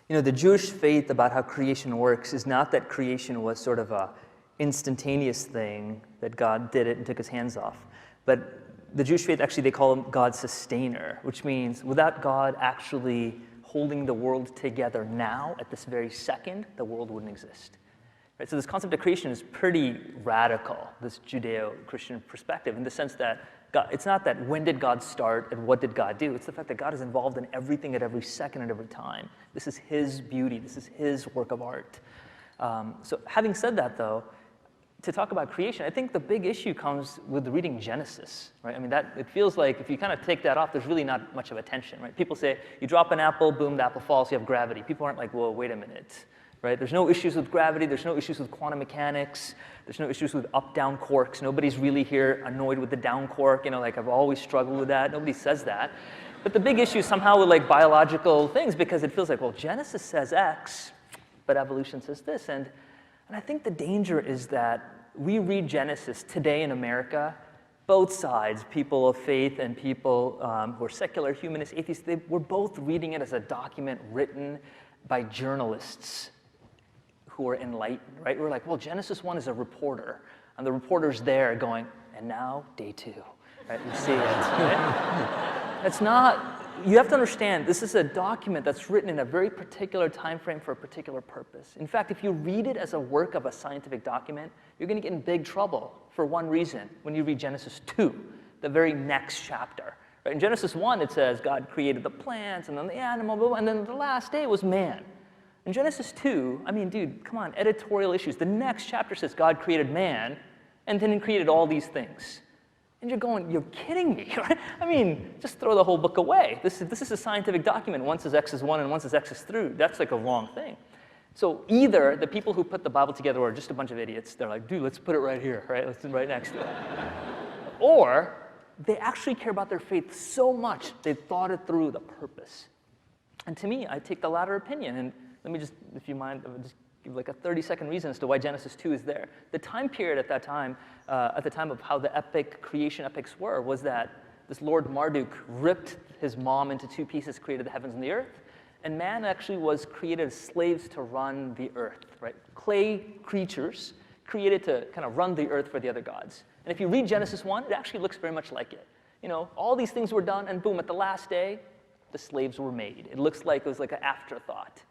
The Jewish faith about how creation works is not that creation was sort of a instantaneous thing, that God did it and took his hands off. But the Jewish faith, actually, they call him God's sustainer, which means without God actually holding the world together now, at this very second, the world wouldn't exist. Right? So this concept of creation is pretty radical, this Judeo-Christian perspective, in the sense that it's not that when did God start and what did God do. It's the fact that God is involved in everything at every second and every time. This is his beauty. This is his work of art. So having said that, though, to talk about creation, I think the big issue comes with reading Genesis, right? I mean, it feels like if you kind of take that off, there's really not much of a tension, right? People say, you drop an apple, boom, the apple falls, you have gravity. People aren't like, whoa, wait a minute, right? There's no issues with gravity. There's no issues with quantum mechanics. There's no issues with up-down quarks. Nobody's really here annoyed with the down quark. Like I've always struggled with that. Nobody says that. But the big issue is somehow with like biological things, because it feels like, well, Genesis says X, but evolution says this. And I think the danger is that we read Genesis today in America, both sides, people of faith and people who are secular, humanists, atheists, we're both reading it as a document written by journalists who are enlightened, right? We're like, well, Genesis 1 is a reporter, and the reporter's there going, and now day 2, right? We see it, right? It's not, you have to understand, this is a document that's written in a very particular time frame for a particular purpose. In fact, if you read it as a work of a scientific document, you're going to get in big trouble for one reason when you read Genesis 2, the very next chapter. Right? In Genesis 1, it says God created the plants and then the animal, and then the last day was man. In Genesis 2, I mean, dude, come on, editorial issues. The next chapter says God created man, and then he created all these things. And you're going, you're kidding me, right? I mean, just throw the whole book away. This is a scientific document. One says X is 1 and one says X is 3. That's like a wrong thing. So either the people who put the Bible together are just a bunch of idiots. They're like, dude, let's put it right here, right? Let's put it right next to it. Or they actually care about their faith so much, they've thought it through, the purpose. And to me, I take the latter opinion. And let me just, if you mind, just give like a 30-second reason as to why Genesis 2 is there. The time period at that time, at the time of how the epic creation epics were, was that this Lord Marduk ripped his mom into 2 pieces, created the heavens and the earth, and man actually was created as slaves to run the earth, right? Clay creatures created to kind of run the earth for the other gods. And if you read Genesis 1, it actually looks very much like it. All these things were done, and boom, at the last day, the slaves were made. It looks like it was like an afterthought.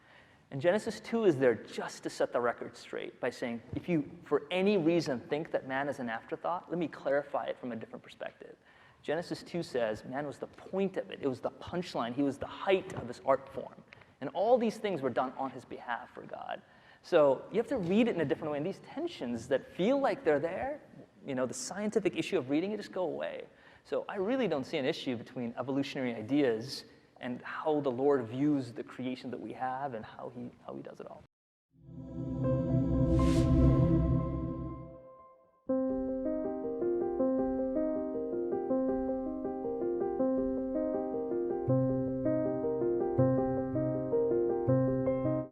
And Genesis 2 is there just to set the record straight by saying, if you, for any reason, think that man is an afterthought, let me clarify it from a different perspective. Genesis 2 says man was the point of it. It was the punchline. He was the height of his art form. And all these things were done on his behalf for God. So you have to read it in a different way. And these tensions that feel like they're there, the scientific issue of reading it, just go away. So I really don't see an issue between evolutionary ideas and how the Lord views the creation that we have and how he does it all.